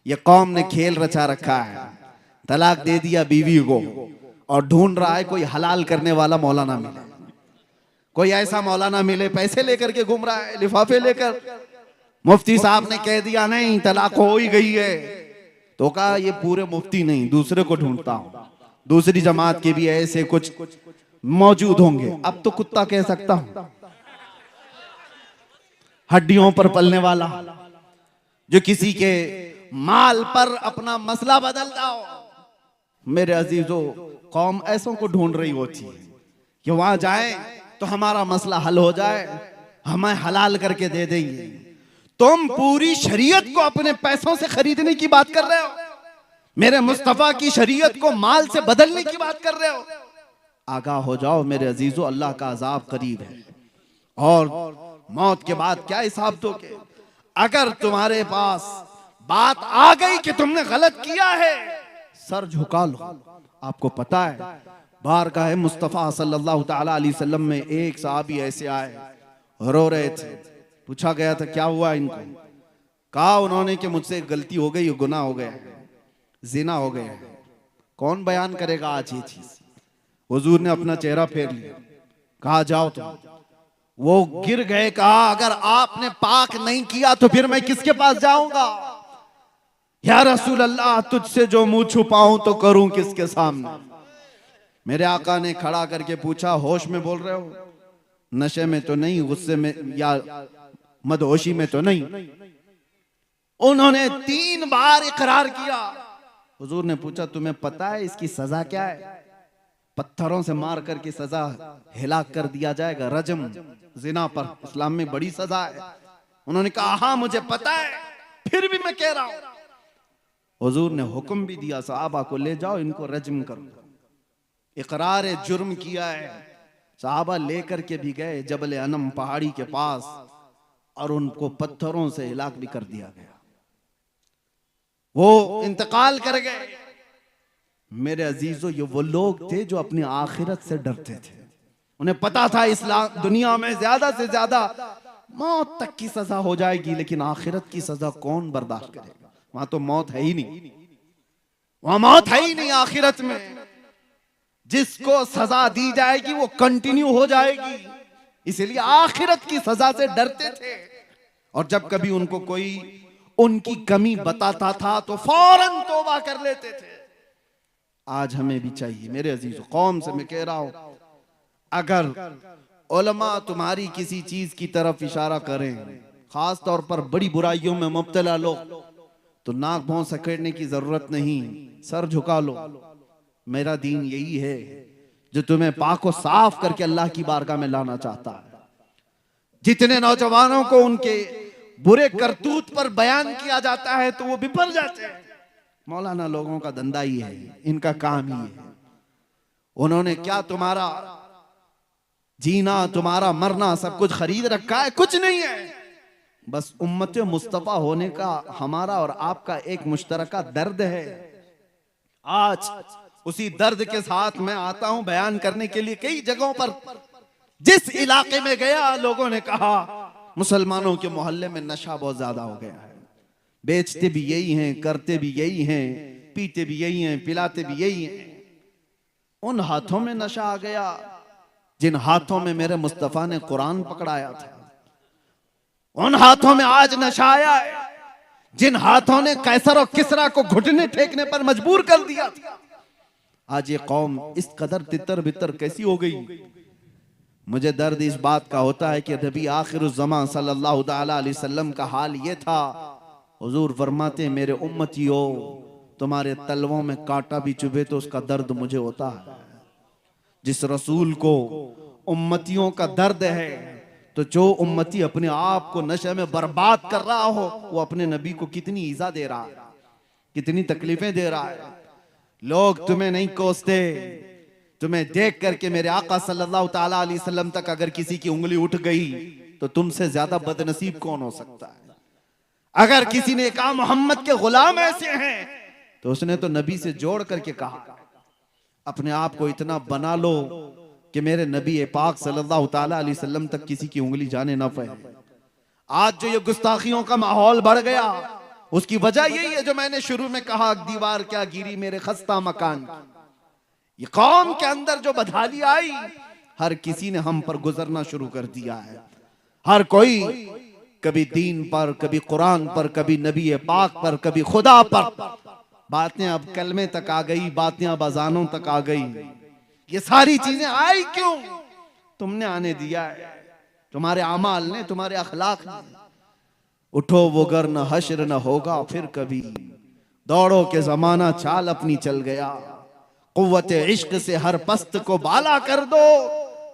ये कौम ने खेल रचा रखा है, तलाक दे दिया बीवी को और ढूंढ रहा है कोई हलाल करने वाला मौलाना मिले, कोई ऐसा मौलाना मिले, पैसे लेकर के घूम रहा है, लिफाफे लेकर। मुफ्ती साहब ने कह दिया नहीं तलाक हो ही गई है, तो कहा ये पूरे मुफ्ती नहीं, दूसरे को ढूंढता हूं, दूसरी जमात के भी ऐसे कुछ मौजूद होंगे। अब तो कुत्ता कह सकता हूं, हड्डियों पर पलने वाला, जो किसी के माल पर अपना मसला बदलता हो। मेरे अजीजों, कौम ऐसों को ढूंढ रही होती है कि वहां जाए तो हमारा मसला हल हो जाए, हमें हलाल करके दे देंगे। तुम पूरी शरीयत को अपने पैसों से खरीदने की बात कर रहे हो, मेरे मुस्तफा की शरीयत को माल से बदलने की बात कर रहे हो। आगाह हो जाओ मेरे अजीजों, अल्लाह का अजाब करीब है और मौत के बाद क्या हिसाब दोगे? अगर तुम्हारे पास बात आ गई कि तुमने गलत किया है, सर झुका लो। आपको पता है बारगाह मुस्तफा सल्लल्लाहु तआला अलैहि वसल्लम में एक साहबी ऐसे आए, रो रहे थे। पूछा गया था क्या हुआ इनको? कहा उन्होंने कि मुझसे गलती हो गई, गुनाह हो गया, जिना हो गया। कौन बयान करेगा आज ये चीज? हुजूर ने अपना चेहरा फेर लिया, कहा जाओ तुम। वो गिर गए, कहा अगर आपने पाक नहीं किया तो फिर मैं किसके पास जाऊंगा? या रसूल अल्लाह, तुझसे जो मुंह छुपाऊं तो करूं किसके सामने? मेरे आका ने खड़ा करके पूछा, होश में बोल रहे हो? नशे में तो नहीं, गुस्से में या मदहोशी में तो नहीं? उन्होंने 3 बार इकरार किया। हुजूर ने पूछा तुम्हें पता है इसकी सजा क्या है? पत्थरों से मार करके सजा, हिलाक कर दिया जाएगा, रजम, जिना पर इस्लाम में बड़ी सजा है। उन्होंने कहा हाँ मुझे पता है, फिर भी मैं कह रहा हूं। हुजूर ने हुक्म भी दिया, सहाबा को ले जाओ, इनको रजम करो। इकरार जुर्म किया है। सहाबा लेकर के भी गए जबल अनम पहाड़ी के पास और उनको पत्थरों से हिलाक भी कर दिया गया। वो इंतकाल कर गए। मेरे अजीजों, ये वो लोग थे जो अपनी आखिरत से डरते थे। उन्हें पता था इस्लाम दुनिया में ज्यादा से ज्यादा मौत तक की सजा हो जाएगी, लेकिन आखिरत की सजा कौन बर्दाश्त करेगा? वहां तो मौत है ही नहीं, वहां मौत है ही नहीं आखिरत में। जिसको सजा दी जाएगी वो कंटिन्यू हो जाएगी, इसलिए आखिरत की सजा से डरते थे। और जब कभी उनको कोई उनकी कमी बताता था तो फौरन तौबा कर लेते थे। आज हमें भी चाहिए मेरे अजीजों, कौम से मैं कह रहा हूं, अगर उलमा तुम्हारी किसी चीज की तरफ इशारा करें, खास तौर पर बड़ी बुराइयों में मुब्तला लोग, तो नाक भौं सकेड़ने की जरूरत नहीं, सर झुका लो। मेरा दीन यही है जो तुम्हें पाक और साफ करके अल्लाह की बारगाह में लाना चाहता है। जितने नौजवानों को उनके बुरे करतूत पर बयान किया जाता है तो वो बिफर जाते हैं। मौलाना लोगों का धंधा ही है, इनका काम ही है। उन्होंने क्या तुम्हारा जीना, तुम्हारा मरना सब कुछ खरीद रखा है? कुछ नहीं है। बस उम्मत मुस्तफा होने का हमारा और आपका एक मुश्तरका दर्द है। आज उसी दर्द के साथ मैं आता हूं बयान करने के लिए। कई जगहों पर जिस इलाके में गया, लोगों ने कहा मुसलमानों के मोहल्ले में नशा बहुत ज्यादा हो गया है, बेचते भी यही हैं, करते भी यही हैं, पीते भी यही हैं, पिलाते भी यही हैं। उन हाथों में नशा आ गया जिन हाथों में मेरे मुस्तफा ने कुरान पकड़ाया था। उन हाथों में आज नशा आया है जिन हाथों ने कैसर और किसरा को घुटने टेकने पर मजबूर कर दिया था। आज ये कौम इस कदर तितर बितर कैसी हो गई? मुझे दर्द इस बात का होता है कि नबी आखिरुज़्ज़मान सल्लल्लाहु अलैहि वसल्लम का हाल ये था हुजूर फरमाते हैं मेरे उम्मतियों, तुम्हारे तलवों में कांटा भी चुभे तो उसका दर्द मुझे होता है। जिस रसूल को उम्मतियों का दर्द है, तो जो उम्मती अपने आप को नशे में बर्बाद कर रहा हो, वो अपने नबी को कितनी ईजा दे रहा है, कितनी तकलीफें दे रहा है। लोग तुम्हें नहीं कोसते, तुम्हें देख करके मेरे आका सल्लल्लाहु ताला अलैहि वसल्लम तक अगर किसी की उंगली उठ गई तो तुमसे ज्यादा बदनसीब कौन हो सकता है। अगर किसी ने कहा मोहम्मद के गुलाम ऐसे हैं, तो उसने तो नबी से जोड़ करके कहा अपने आप को इतना बना लो कि मेरे नबी पाक सल्लल्लाहु ताला अलैहि वसल्लम तक किसी की उंगली जाने ना पाए। आज जो ये गुस्ताखियों का माहौल बढ़ गया, उसकी वजह यही है जो मैंने शुरू में कहा, दीवार क्या गिरी मेरे खस्ता मकान। ये कौम के अंदर जो बदहाली आई, हर किसी ने हम पर गुजरना शुरू कर दिया है। हर कोई कभी दीन पर, कभी कुरान पर, कभी नबी पाक पर, कभी खुदा पर। बातें अब कलमे तक आ गई, बातें अब अजानों तक आ गई। ये सारी चीजें आई क्यों? तुमने आने दिया है, तुम्हारे अमाल ने, तुम्हारे अखलाक ने। उठो वो गर न हश्र न होगा फिर कभी, दौड़ो के जमाना चाल अपनी चल गया। कुव्वत इश्क से हर पस्त को बाला कर दो,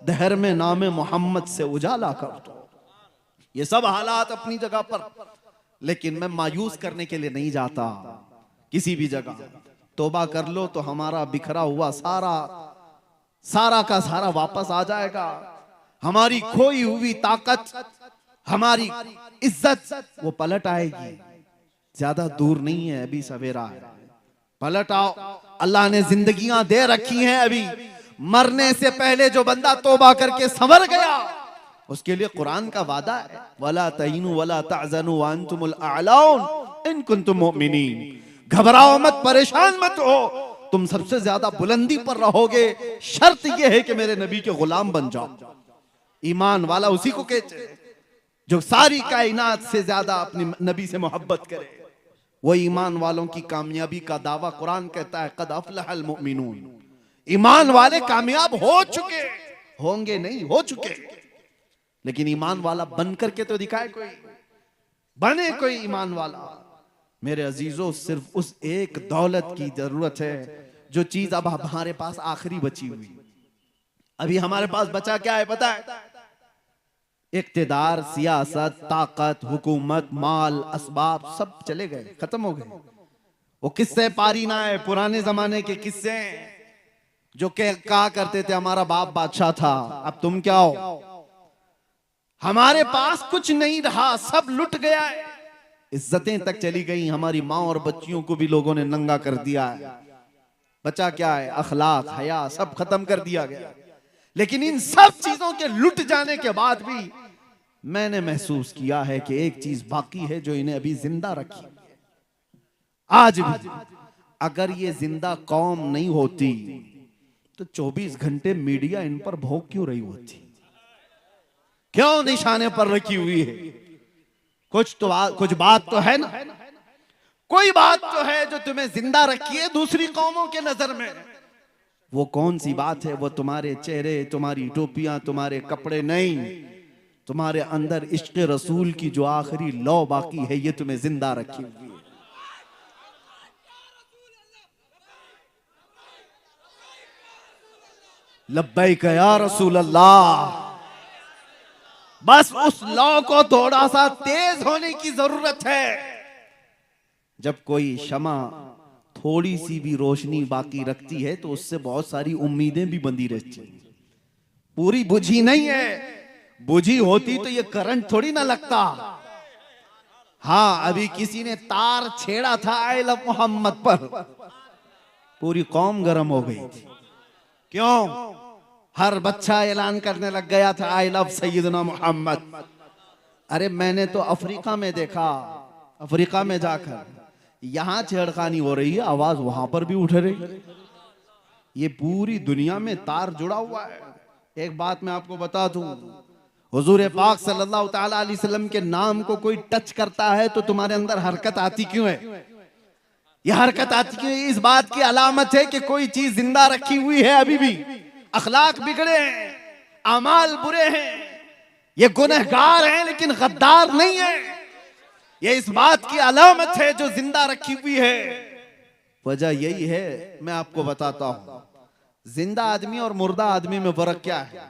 दहर में नामे मोहम्मद से उजाला कर दो। ये सब हालात अपनी जगह पर, लेकिन मैं मायूस करने के लिए नहीं जाता किसी भी जगह। तौबा कर लो तो हमारा बिखरा हुआ सारा का सारा वापस आ जाएगा। हमारी खोई हुई ताकत, हमारी इज्जत, वो पलट आएगी। ज्यादा दूर नहीं है, अभी सवेरा है, पलट आओ। अल्लाह ने जिंदगियां दे रखी हैं, अभी मरने से पहले जो बंदा तौबा करके संवर गया, उसके लिए कुरान का वादा है, वला तहीनु वला तहज़नु व अंतुमुल अअलौन इन कुंतुम मुमिनीन। घबराओ मत, परेशान मत हो, तुम सबसे ज्यादा बुलंदी पर रहोगे। शर्त यह है कि मेरे नबी के गुलाम बन जाओ। ईमान वाला उसी को कहते हैं जो सारी कायनात से ज्यादा अपने नबी से मोहब्बत करे। वो ईमान वालों की कामयाबी का दावा कुरान कहता है, कद अफलहल मुमिनून। ईमान वाले कामयाब हो चुके, होंगे नहीं, हो चुके। लेकिन ईमान वाला बन करके तो दिखाए कोई, बने कोई ईमान वाला। मेरे अजीजों, सिर्फ उस एक दौलत की जरूरत है जो चीज अब हमारे पास आखिरी बची हुई। अभी हमारे पास बचा क्या है पता है? इक्तिदार, सियासत, ताकत, हुकूमत, माल, असबाब सब चले गए, खत्म हो गए। वो किस्से पारी ना है, पुराने जमाने के किस्से जो कहा करते थे हमारा बाप बादशाह था, अब तुम क्या हो। हमारे पास कुछ नहीं रहा, सब लुट गया है। इज्जतें तक चली गई, हमारी माँ और बच्चियों को भी लोगों ने नंगा कर दिया है। बचा क्या है? अखलाक, हया, सब खत्म कर दिया गया। लेकिन इन सब चीजों के लुट जाने के बाद भी मैंने महसूस किया है कि एक चीज बाकी है जो इन्हें अभी जिंदा रखी है। आज भी अगर ये जिंदा कौम नहीं होती तो 24 घंटे मीडिया इन पर भोग क्यों रही होती? क्यों निशाने पर रखी हुई है? कुछ बात तो है ना, कोई बात तो है जो तुम्हें जिंदा रखी है दूसरी कौमों के नजर में। वो कौन सी बात है? वो तुम्हारे चेहरे, तुम्हारी टोपियां, तुम्हारे कपड़े नहीं, तुम्हारे अंदर इश्क रसूल की जो आखिरी लौ बाकी है, ये तुम्हें जिंदा रखी हुई है। लब्बैक या रसूल अल्लाह। बस उस लौ को थोड़ा सा तेज होने की जरूरत है। जब कोई शमा थोड़ी सी भी रोशनी बाकी रखती है तो उससे बहुत सारी उम्मीदें भी बंधी रहती हैं। पूरी बुझी नहीं है, बुझी होती तो ये करंट थोड़ी ना लगता। हाँ, अभी किसी ने तार छेड़ा था आई लव मोहम्मद पर, पूरी कौम गर्म हो गई थी। क्यों? हर बच्चा ऐलान करने लग गया था आई लव सैयदना मोहम्मद। अरे मैंने तो अफ्रीका में देखा, अफ्रीका में जाकर यहां छेड़खानी हो रही है, आवाज वहां पर भी उठ रही। ये पूरी दुनिया में तार जुड़ा हुआ है। एक बात मैं आपको बता दूं, हुजूर पाक सल्लल्लाहु ताला अलैहि वसल्लम के नाम को कोई टच करता है तो तुम्हारे अंदर हरकत आती क्यों है? ये हरकत आती क्यों है? इस बात की अलामत है कि कोई चीज जिंदा रखी हुई है अभी भी। अखलाक बिगड़े हैं, अमाल बुरे हैं, ये गुनहगार हैं लेकिन गद्दार नहीं है। ये इस बात की अलामत है जो जिंदा रखी हुई है। वजह यही है, मैं आपको बताता हूं, जिंदा आदमी और मुर्दा आदमी में फर्क क्या है।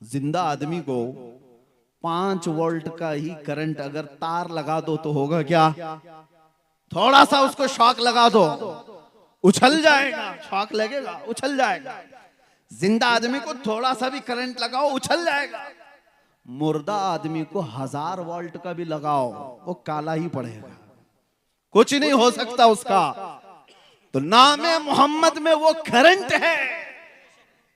जिंदा आदमी को 5 वोल्ट का ही करंट अगर तार लगा दो तो होगा क्या? थोड़ा सा उसको शॉक लगा दो, उछल जाएगा, शॉक लगेगा, उछल जाएगा। जिंदा आदमी को थोड़ा सा भी करंट लगाओ, उछल जाएगा। मुर्दा आदमी को 1000 वोल्ट का भी लगाओ, वो काला ही पड़ेगा, कुछ नहीं हो सकता उसका। तो नामे मोहम्मद में वो करंट है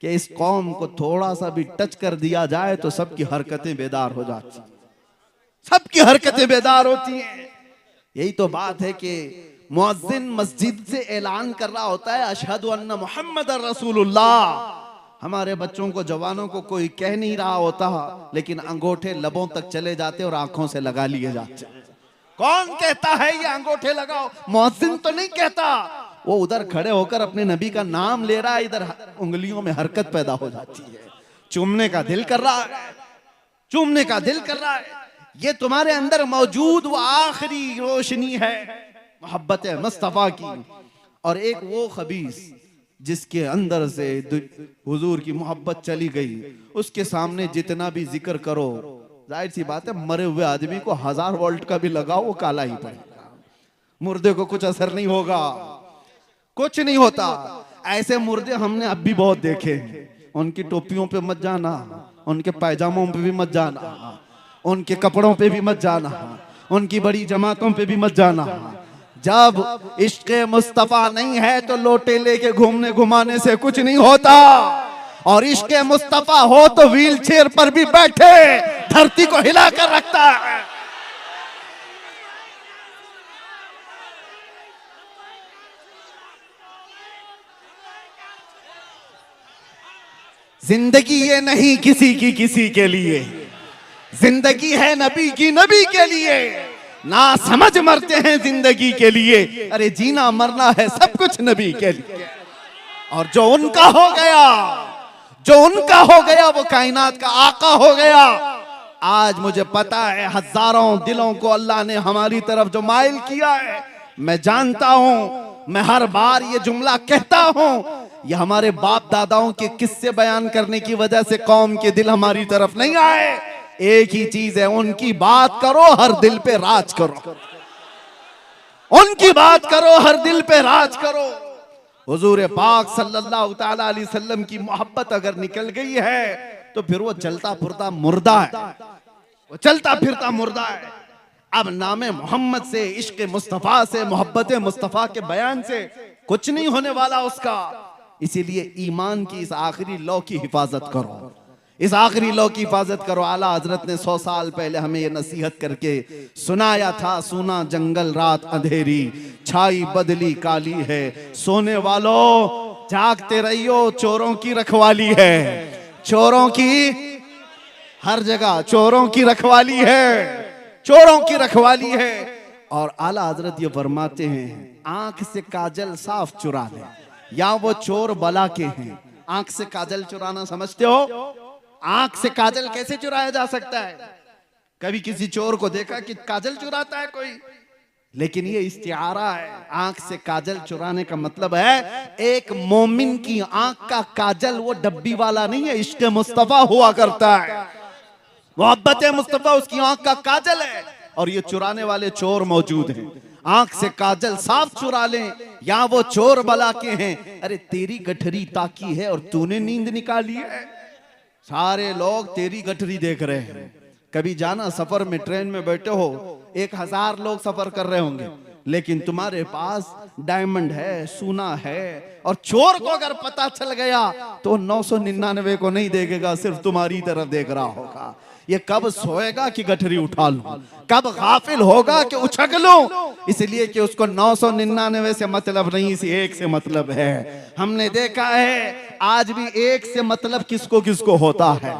कि इस कौम को थोड़ा सा भी टच कर दिया जाए तो सबकी हरकतें बेदार हो जाती, सबकी हरकतें बेदार होती हैं। यही तो बात है कि मुअज्जिन मस्जिद से ऐलान कर रहा होता है अशहदु अन्ना मुहम्मदर रसूलुल्लाह। हमारे बच्चों को, जवानों को कोई कह नहीं रहा होता, लेकिन अंगूठे लबों तक चले जाते और आंखों से लगा लिए जाते। कौन कहता है ये अंगूठे लगाओ? मुअज्जिन तो नहीं कहता, वो उधर खड़े होकर अपने नबी का नाम ले रहा है, इधर उंगलियों में हरकत पैदा हो जाती है, चूमने का दिल कर रहा है, चूमने का दिल कर रहा है। ये तुम्हारे अंदर मौजूद वो आखिरी रोशनी है मोहब्बत मुस्तफा की। और एक वो खबीस जिसके अंदर से हुजूर की मोहब्बत चली गई, उसके सामने जितना भी जिक्र करो, जाहिर सी बात है मरे हुए आदमी को 1000 वोल्ट का भी लगाओ वो काला ही पड़ेगा, मुर्दे को कुछ असर नहीं होगा, कुछ नहीं होता। ऐसे मुर्दे हमने अब भी बहुत देखे हैं। उनकी टोपियों पे मत जाना, उनके पैजामों पे भी मत जाना, उनके कपड़ों पे भी मत जाना, उनकी बड़ी जमातों पे भी मत जाना। जब इश्क़ मुस्तफा नहीं है तो लोटे लेके घूमने घुमाने से कुछ नहीं होता, और इश्क़ मुस्तफा हो तो व्हील चेयर पर भी बैठे धरती को हिलाकर रखता है। जिंदगी ये नहीं किसी की किसी के लिए, जिंदगी है नबी की नबी के लिए। ना समझ मरते हैं जिंदगी के लिए, अरे जीना मरना है सब कुछ नबी के लिए। और जो उनका हो गया, जो उनका हो गया वो कायनात का आका हो गया। आज मुझे पता है हजारों दिलों को अल्लाह ने हमारी तरफ जो माइल किया है, मैं जानता हूं, मैं हर बार ये जुमला कहता हूं, ये हमारे बाप दादाओं के किस्से बयान करने की वजह से कौम के दिल हमारी तरफ नहीं आए। एक ही चीज है, उनकी बात करो हर दिल पे राज करो, उनकी बात करो हर दिल पे राज करो। हुजूर पाक सल्लल्लाहु ताला अलैहि वसल्लम की मोहब्बत अगर निकल गई है तो फिर वो चलता फिरता मुर्दा है, वो चलता फिरता मुर्दा है। अब नामे मोहम्मद से, इश्क मुस्तफा से, मोहब्बत मुस्तफा के बयान से कुछ नहीं होने वाला उसका। इसीलिए ईमान की इस आखिरी लौ की हिफाजत करो, इस आखिरी लौ की हिफाजत करो। आला हजरत ने 100 साल पहले हमें ये नसीहत करके सुनाया था, सुना जंगल रात अंधेरी, छाई बदली काली है, सोने वालों जागते रहियो, चोरों की रखवाली है, चोरों की हर जगह चोरों की रखवाली है, चोरों की रखवाली है। और आला हजरत ये फरमाते हैं आंख से काजल साफ चुरा ले, या वो चोर बला के हैं। आंख से काजल चुराना समझते हो? आंख से काजल कैसे चुराया जा सकता है? कभी किसी चोर को देखा कि काजल चुराता है कोई? लेकिन ये इस्तिआरा है। आंख से काजल चुराने का मतलब है एक मोमिन की आंख का काजल वो डब्बी वाला नहीं है, इश्क मुस्तफा हुआ करता है, मोहब्बत मुस्तफा उसकी आंख का काजल है। और ये चुराने वाले चोर मौजूद हैं, आंख से काजल साफ चुरा लें, या वो चोर बला के हैं। अरे तेरी गठरी ताकी है और तूने नींद निकाली है, सारे लोग तेरी गठरी देख रहे हैं। कभी जाना सफर में, ट्रेन में बैठे हो, 1000 लोग सफर कर रहे होंगे, लेकिन तुम्हारे पास डायमंड है, सोना है, और चोर को अगर पता चल गया तो 999 को नहीं देखेगा, सिर्फ तुम्हारी तरफ देख रहा होगा। ये कब सोएगा कि गठरी उठा लूं, कब गाफिल होगा कि उछक लूं। इसलिए कि उसको 999 से मतलब नहीं, इसी एक से मतलब है। हमने देखा है आज भी एक से मतलब किसको किसको होता है।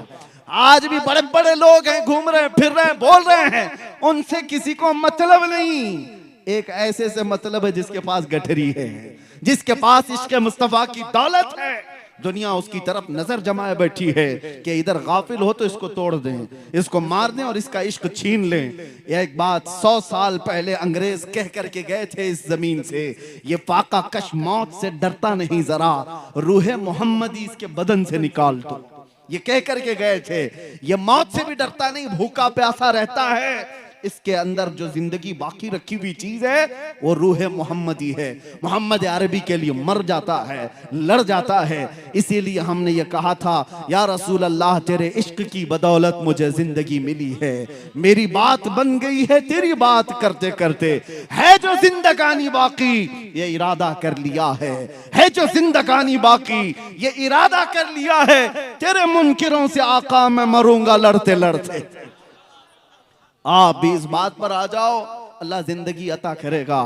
आज भी बड़े बड़े लोग हैं, घूम रहे हैं, फिर रहे हैं, बोल रहे हैं, उनसे किसी को मतलब नहीं। एक ऐसे से मतलब है जिसके पास गठरी है, जिसके पास इश्क मुस्तफा की दौलत है, दुनिया उसकी तरफ नजर जमाए बैठी है कि इधर गाफिल हो तो इसको तोड़ दें, इसको मार दें और इसका इश्क छीन लें। एक बात 100 साल पहले अंग्रेज कह करके गए थे इस जमीन से, ये फाका कश मौत से डरता नहीं जरा, रूहे मोहम्मदी इसके बदन से निकाल दो। ये कह करके गए थे, ये मौत से भी डरता नहीं, भूखा प्यासा रहता है। इसके अंदर जो जिंदगी बाकी रखी हुई चीज है वो रूह मोहम्मदी है। मोहम्मद अरबी के लिए मर जाता है, लड़ जाता है। इसीलिए हमने ये कहा था, या रसूल अल्लाह तेरे इश्क की बदौलत मुझे जिंदगी मिली है, मेरी बात बन गई है तेरी बात करते करते, है जो जिंदगानी बाकी ये इरादा कर लिया है जो जिंदगानी बाकी ये इरादा कर लिया है, तेरे मुनकिरों से आका मैं मरूंगा लड़ते लड़ते। आप भी इस बात पर आ जाओ, अल्लाह जिंदगी अता करेगा,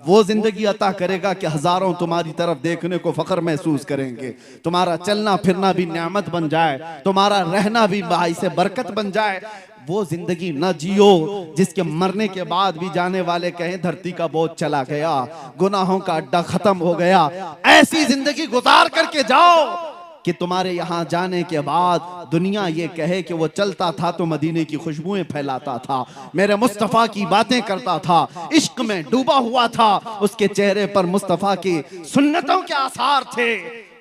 वो जिंदगी अता करेगा कि हजारों तुम्हारी तरफ देखने को फख्र महसूस करेंगे, तुम्हारा चलना फिरना भी नेमत बन जाए, तुम्हारा रहना भी बाइसे बरकत बन जाए। वो जिंदगी न जियो जिसके मरने के बाद भी जाने वाले कहें धरती का बोझ चला गया, गुनाहों का अड्डा खत्म हो गया। ऐसी जिंदगी गुजार करके जाओ कि तुम्हारे यहाँ जाने के बाद दुनिया ये कहे कि वो चलता था तो मदीने की खुशबुएं फैलाता था, मेरे मुस्तफ़ा की बातें करता था, इश्क में डूबा हुआ था, उसके चेहरे पर मुस्तफ़ा की सुन्नतों के आसार थे।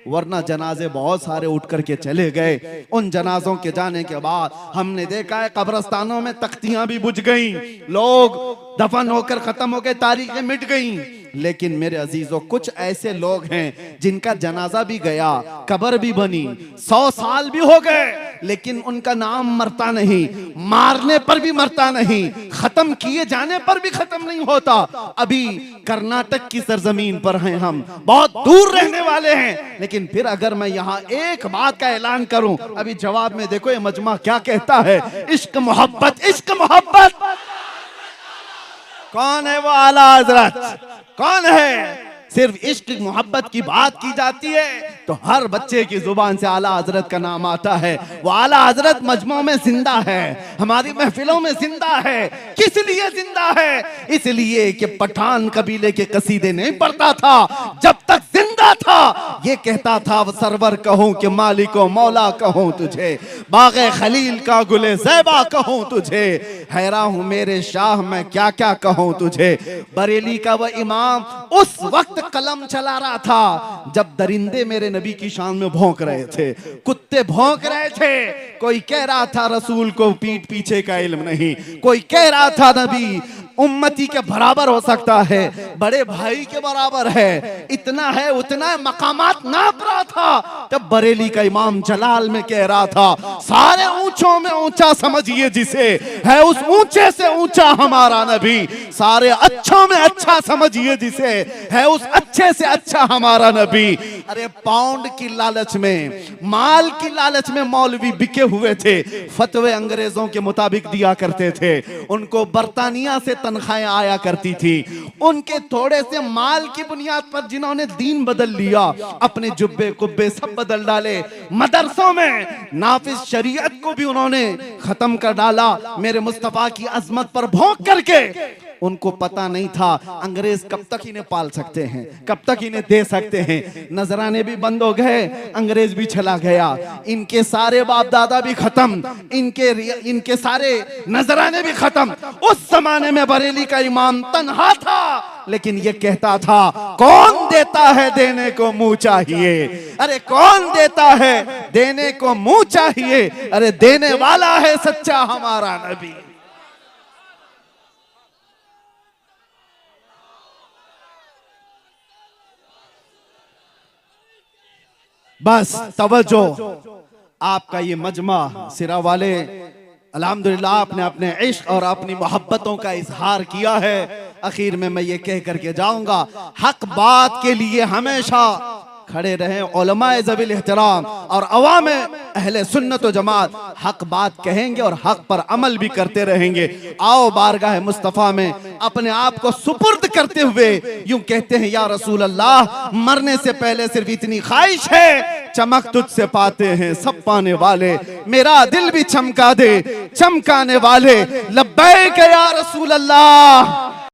वरना जनाजे बहुत सारे उठ करके चले गए। उन जनाजों के जाने के बाद हमने देखा है कब्रस्तानों में तख्तियां भी बुझ गईं, लोग दफन होकर खत्म हो गए, तारीखें मिट गईं। लेकिन मेरे अजीजों कुछ ऐसे लोग हैं जिनका जनाजा भी गया, कब्र भी बनी, 100 साल भी हो गए, लेकिन उनका नाम मरता नहीं, मारने पर भी मरता नहीं, खत्म किए जाने पर भी खत्म नहीं होता। अभी कर्नाटक की सरजमीन पर हैं हम, बहुत दूर रहने वाले हैं, लेकिन फिर अगर मैं यहाँ एक बात का ऐलान करूं, अभी जवाब में देखो ये मजमा क्या कहता है, इश्क मोहब्बत, इश्क मोहब्बत। कौन है वो आला हजरत, कौन है? सिर्फ इश्क मोहब्बत की बात की जाती है तो हर बच्चे की जुबान से आला हजरत का नाम आता है। वो आला हजरत मजमों में जिंदा है, हमारी महफिलों में जिंदा है। किस लिए जिंदा है? इसलिए कि पठान कबीले के कसीदे नहीं पढ़ता था, जब तक जिंदा था ये कहता था वो सरवर कहूं कि मालिको मौला कहूं तुझे, बागे खलील का गुले ज़ैबा कहूं तुझे, हैरान हूं मेरे शाह मैं क्या क्या कहूं तुझे। बरेली का वो इमाम उस वक्त कलम चला रहा था जब दरिंदे मेरे नबी की शान में भौंक रहे थे, कुत्ते भौंक रहे थे। कोई कह रहा था रसूल को पीठ पीछे का इल्म नहीं, कोई कह रहा था नबी उम्मती के बराबर हो सकता है, बड़े भाई के बराबर है, इतना है उतना है, मकामात नाप रहा था। तब बरेली का इमाम जलाल में कह रहा था, सारे ऊंचों में ऊंचा समझिए जिसे, है उस ऊंचे से ऊंचा हमारा नबी, सारे अच्छों में अच्छा समझिए जिसे, है उस अच्छे से अच्छा हमारा नबी। अरे पाउंड की लालच में, माल की लालच में मौलवी बिके हुए थे, फतवे अंग्रेजों के मुताबिक दिया करते थे, उनको बर्तानिया से तनख्वाहें आया करती थी। उनके थोड़े से माल की बुनियाद पर जिन्होंने दीन बदल लिया, अपने जुब्बे कुब्बे सब बदल डाले, मदरसों में नाफिज शरीयत को भी उन्होंने खत्म कर डाला, मेरे मुस्तफा की अजमत पर भौंक करके। उनको पता नहीं था अंग्रेज कब तक इन्हें पाल सकते हैं, कब तक इन्हें दे सकते हैं। नजराने भी बंद हो गए, अंग्रेज भी चला गया, इनके सारे बाप दादा भी खत्म, इनके सारे नजराने भी खत्म। उस जमाने में बरेली का इमाम तन्हा था, लेकिन ये कहता था कौन देता है देने को मुंह चाहिए, अरे कौन देता है देने को मुंह चाहिए, अरे देने वाला है सच्चा हमारा नबी। बस तवज्जो, आपका ये मजमा सिरा वाले अल्हम्दुलिल्लाह आपने अपने इश्क और अपनी मोहब्बतों का इजहार किया है। आखिर में मैं ये कह करके जाऊंगा, हक बात के लिए हमेशा खड़े रहे उलमाए ज़वील एहतराम और अवाम अहले सुन्नत व जमात हक बात कहेंगे और हक पर अमल भी करते रहेंगे। आओ बारगाह मुस्तफ़ा में अपने आप को सुपुर्द करते हुए यूं कहते हैं, या रसूल अल्लाह मरने से पहले सिर्फ इतनी ख्वाहिश है, चमक तुझसे पाते हैं सब पाने वाले, मेरा दिल भी चमका दे चमकाने वाले, लब्बैक या रसूल अल्लाह।